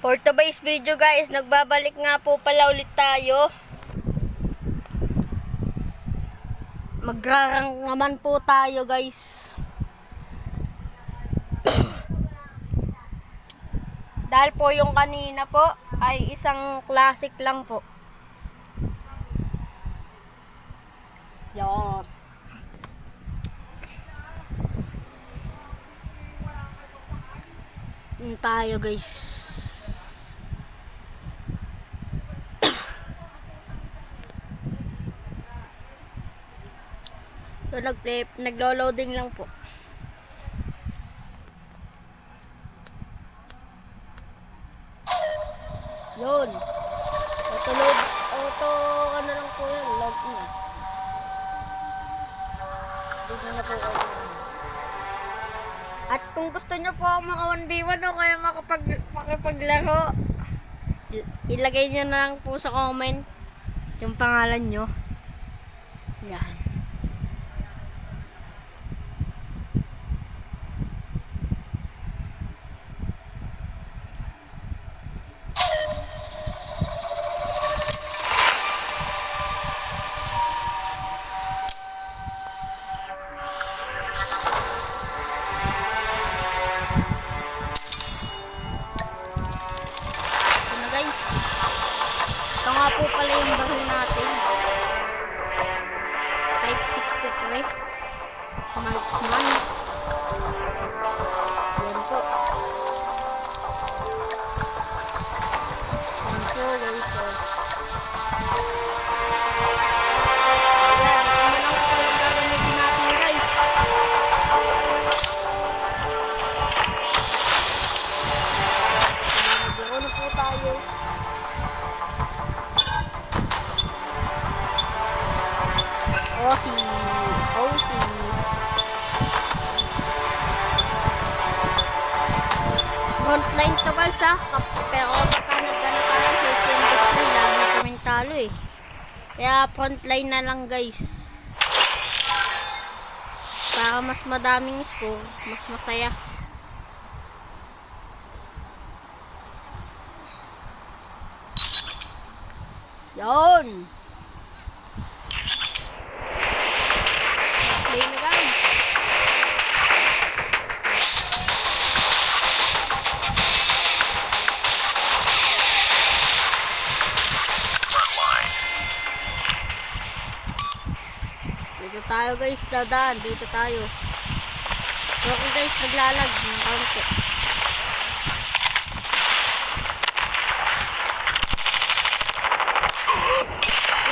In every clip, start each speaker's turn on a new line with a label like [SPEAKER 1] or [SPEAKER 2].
[SPEAKER 1] For today's video guys, nagbabalik nga po pala ulit tayo. Magrarang naman po tayo guys. Dahil po yung kanina po ay isang classic lang po. Yan. Yun tayo guys. So naglo-loading lang po. Yun. Auto ano lang po yun, login. Tignan na po kayo. At kung gusto nyo po ako mga 1v1 o kaya makapaglaro, ilagay nyo na lang po sa comment yung pangalan nyo. Yan. Ito nga po pala yung baril natin. Type 63. Marksman. Yan po. Yan po guys. Ayan, ito na lang po yung gagamitin natin guys. Nagbuo na po tayo. OCs. Frontline to guys ha. Pero baka nagkana tayo search industry, lagi kaming talo eh. Kaya frontline na lang guys. Para mas madaming score, mas masaya. Yon. Play na guys. Dito tayo guys, dadaan. Dito tayo. So kung guys, naglalag. Nakaunti.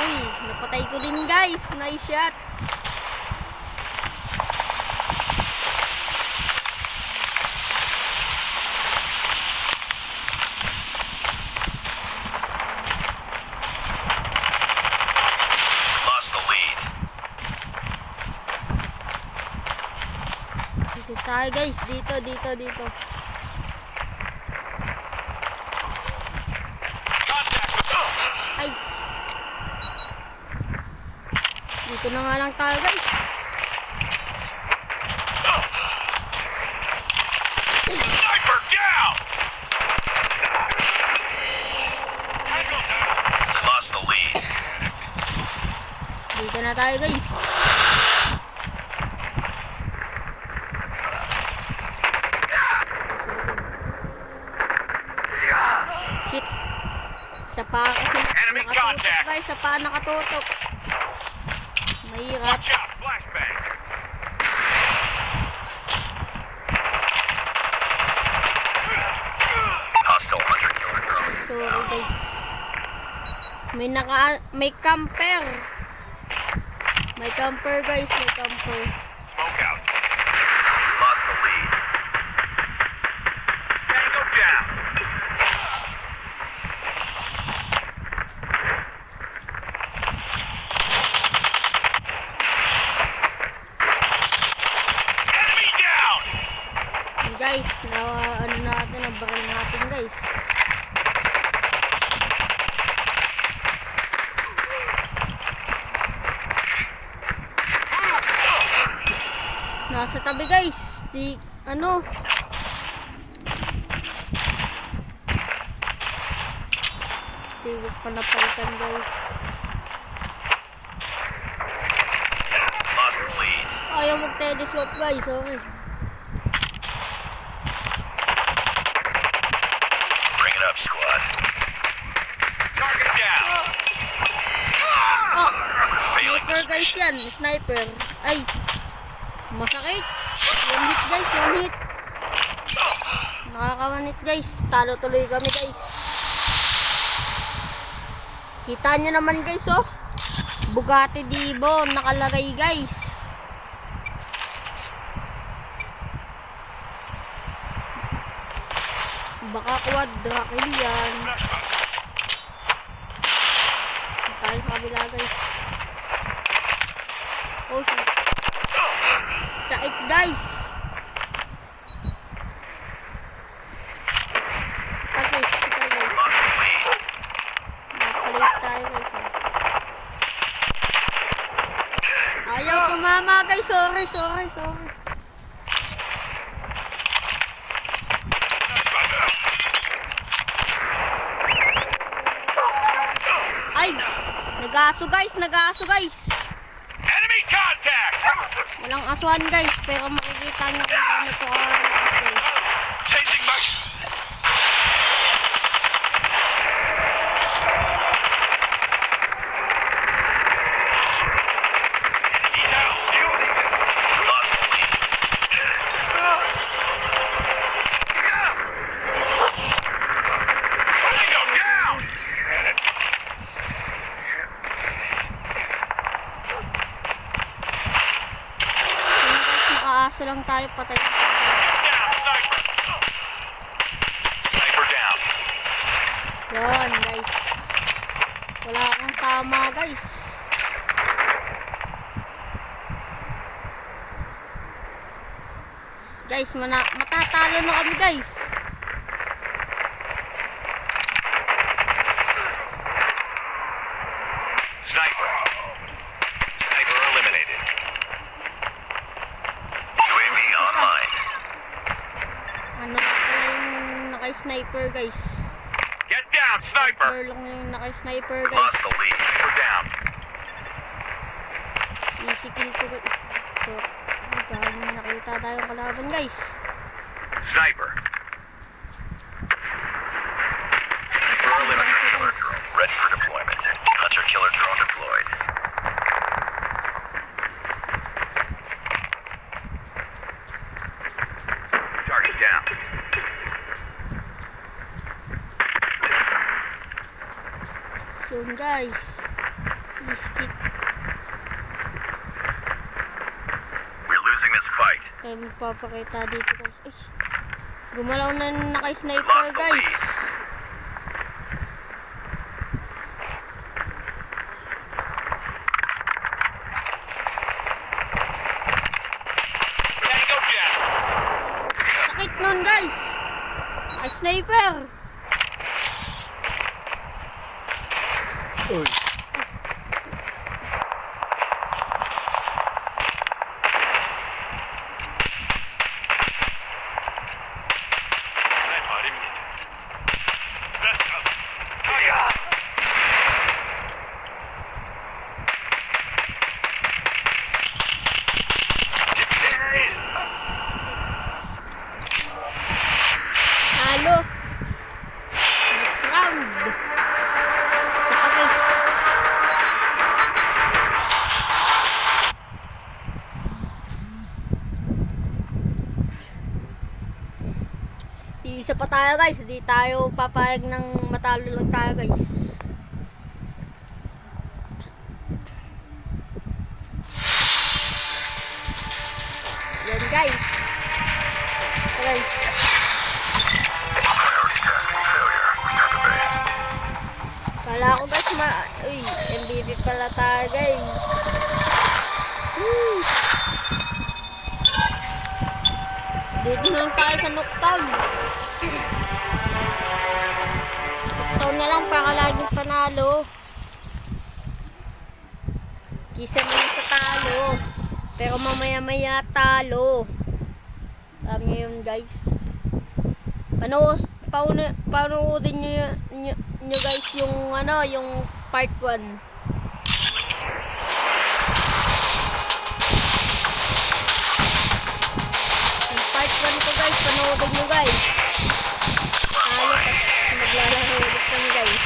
[SPEAKER 1] Uy, napatay ko din guys. Nice shot. Dito tayo guys, dito. Ay. Dito na nga lang tayo guys.
[SPEAKER 2] Sniper down. Lost the lead.
[SPEAKER 1] Dito na tayo guys. Shit. Sa pa kasi nakatutok guys, sa pa nakatutok. Mahirap.
[SPEAKER 2] Watch out, flashbang. Hostile hunter killer drone.
[SPEAKER 1] Sorry guys. May camper. May camper guys, may camper.
[SPEAKER 2] Smoke out. Lost the lead. Tango down. Enemy down.
[SPEAKER 1] Guys, ano natin, nabakan natin guys. Nasa tabi guys. Di ano. Di ko pa napalitan guys.
[SPEAKER 2] Lost the lead.
[SPEAKER 1] Ayaw mag-telescope guys, okay.
[SPEAKER 2] Bring it up, squad. Target down.
[SPEAKER 1] Oh!
[SPEAKER 2] Failing
[SPEAKER 1] Sniper
[SPEAKER 2] this
[SPEAKER 1] guys
[SPEAKER 2] mission.
[SPEAKER 1] yan, sniper. Ay! Masakit! One hit guys, one hit. Nakaka-one hit guys. Talo tuloy kami guys. Kita nyo naman guys oh. Bugatti Divo nakalagay guys. Baka quadra kill yan. Tayo sa kabila guys. Oh shit. Sakit guys. Okay, sakit guys.
[SPEAKER 2] Lost the lead.
[SPEAKER 1] Napalit tayo guys. Ayaw tumama guys. Sorry. Ay! Nag-aso guys.
[SPEAKER 2] Enemy contact.
[SPEAKER 1] Walang aswan guys. Pero makikita nyo kung paano ito kalakas guys.
[SPEAKER 2] Changing my. Enemy down. Lost the lead. Tango down.
[SPEAKER 1] Naka-aso lang tayo patay.
[SPEAKER 2] Down, sniper. Sniper down.
[SPEAKER 1] Yan guys. Wala akong tama guys. Guys, matatalo na kami guys.
[SPEAKER 2] Sniper. Sniper eliminated. UAV online.
[SPEAKER 1] Ano na pala yung naka-sniper guys.
[SPEAKER 2] Get down, sniper.
[SPEAKER 1] Sniper lang yung naka-sniper guys.
[SPEAKER 2] Lost the lead. Sniper down.
[SPEAKER 1] Easy kill ko guys. So, dahil may nakita tayong kalaban guys.
[SPEAKER 2] Sniper. Sniper eliminated. Killer drone ready for deployment. Hunter killer drone deployed. Target down.
[SPEAKER 1] Yun guys. Easy kill.
[SPEAKER 2] We're losing this fight.
[SPEAKER 1] Tayo magpapakita dito guys. Ay, gumalaw na yung naka-sniper
[SPEAKER 2] Lost the
[SPEAKER 1] guys.
[SPEAKER 2] lead. Tango down.
[SPEAKER 1] Sakit nun guys. Naka-sniper.
[SPEAKER 2] Sniper eliminated. Best of.
[SPEAKER 1] Halo. Next round. Saka guys. Isa pa tayo guys. Di tayo papayag ng matalo lang tayo guys. Yan guys. Ito guys.
[SPEAKER 2] Priority tasking failure. Return to base.
[SPEAKER 1] Kala ko guys uy, MVP pala tayo guys. Woo! Dito na lang tayo sa Nuketown. Nuketown na lang para laging panalo. Kisa na lang sa talo. Pero mamaya-maya talo. Alam niyo yun guys. Panoodin nyo nyo guys yung ano, yung part 1. Yung part 1 ko guys, panoodin nyo guys. Halo kasi maglalaro ulit kami guys.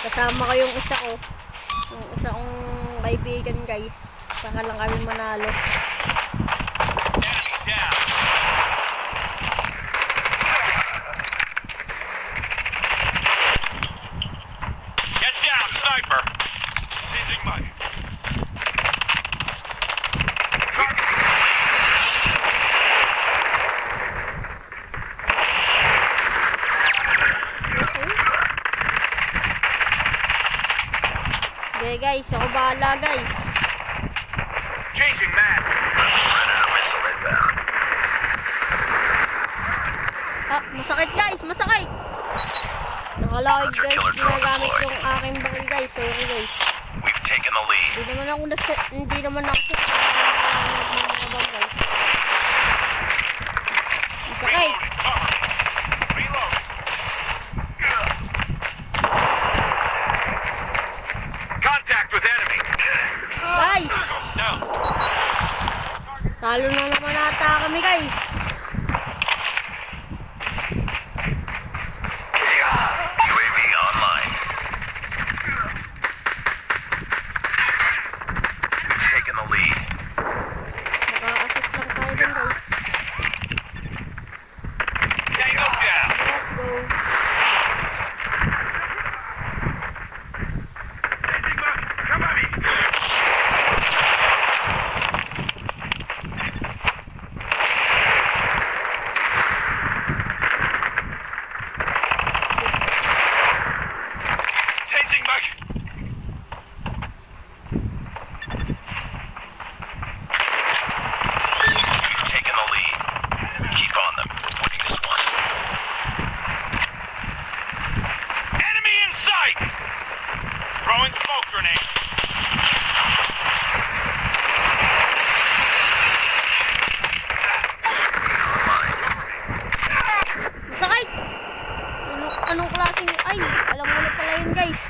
[SPEAKER 1] Kasama ko yung isa ko. Yung isa kong kaibigan guys. Saka lang kami manalo.
[SPEAKER 2] Enemy down. Get down, sniper. Changing mag.
[SPEAKER 1] Okay guys, ako bahala guys.
[SPEAKER 2] Changing mag. Predator missile inbound.
[SPEAKER 1] Ah, masakit guys, masakit. Nakalaki guys, ginagamit yung aking baril guys. Sorry guys.
[SPEAKER 2] We've taken the lead.
[SPEAKER 1] Hindi naman ako sa nagmamabang guys. Masakit.
[SPEAKER 2] Reload. Contact with enemy.
[SPEAKER 1] Guys,
[SPEAKER 2] Down.
[SPEAKER 1] talo na naman ata kami guys.
[SPEAKER 2] UAV online. We've taken the lead.
[SPEAKER 1] Naka-assist lang tayo dun guys.
[SPEAKER 2] Tango down.
[SPEAKER 1] Let's go.
[SPEAKER 2] Changing mag. Come on me. Changing mag. We've taken the lead. Keep on them. We're winning this one. Enemy in sight! Throwing smoke grenade.
[SPEAKER 1] Masakit! Anong klaseng... Ay, alam mo na pala yun guys.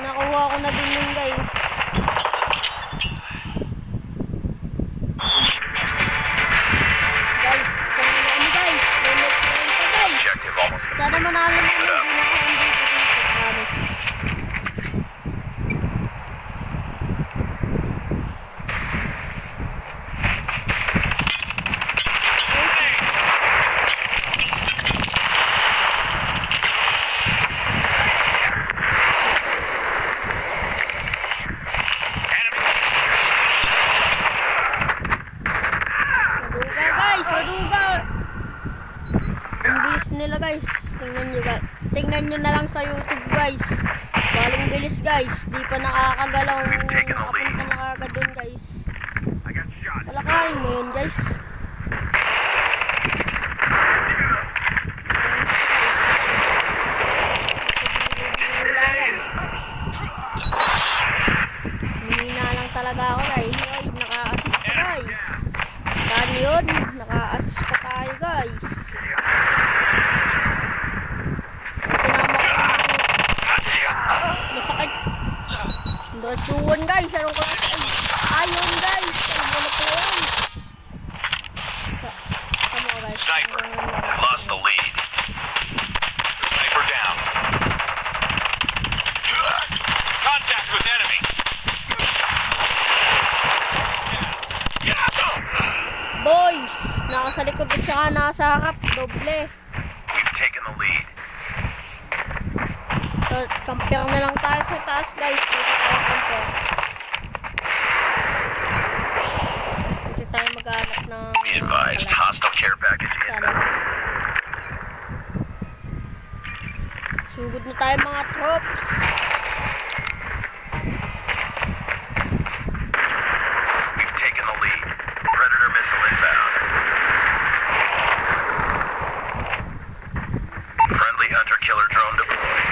[SPEAKER 1] Nakuha ko na din yun guys. Guys, kanina ano guys? Let's go pa guys.
[SPEAKER 2] Objective almost
[SPEAKER 1] Sana
[SPEAKER 2] complete.
[SPEAKER 1] manalo na yun. Hindi na ako andito dito. Promise. Maduga guys, maduga. Ang bilis nila guys. Tingnan nyo na lang sa YouTube guys. Galing bilis guys. Di pa nakakagalaw.
[SPEAKER 2] We've taken the lead.
[SPEAKER 1] Nakapunta na kagad dun guys.
[SPEAKER 2] I got shot.
[SPEAKER 1] Palakain mo yun guys. Humina lang talaga ako guys. Ay, naka-assist pa guys. Daan yun. Naka-assist pa tayo guys. Sinama ko lang ako. Masakit. Dotsuwan guys. Anong klase? Ayun guys. Ano mo na po yun? Tama ko guys.
[SPEAKER 2] Sniper. We lost the lead. Sniper down. Contact with enemy.
[SPEAKER 1] Boys, nasa likod at saka nasa harap. Doble.
[SPEAKER 2] We've taken the lead.
[SPEAKER 1] So, compare na lang tayo sa taas guys. Dito tayo compare. Dito tayo maghanap ng...
[SPEAKER 2] Be advised, hostile care package
[SPEAKER 1] Sana.
[SPEAKER 2] inbound.
[SPEAKER 1] Sugod na tayo mga troops.
[SPEAKER 2] We've taken the lead. Predator missile inbound. Friendly hunter-killer drone deployed.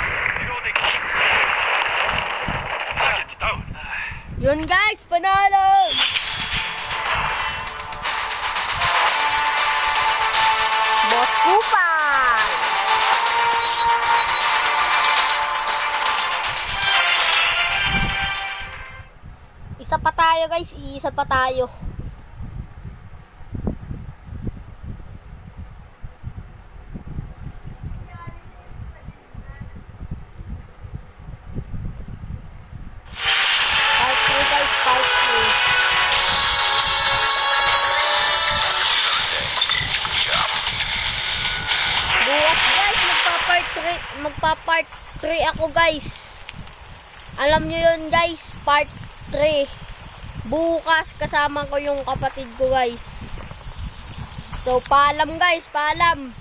[SPEAKER 1] Yun guys, panalo! Boss Kupa! Iisa pa tayo guys, iisa pa tayo. Part 3 guys, part 3. Bukas guys, magpa-part 3 ako guys. Alam nyo yun guys, part 3. Bukas kasama ko yung kapatid ko guys. So paalam guys, paalam.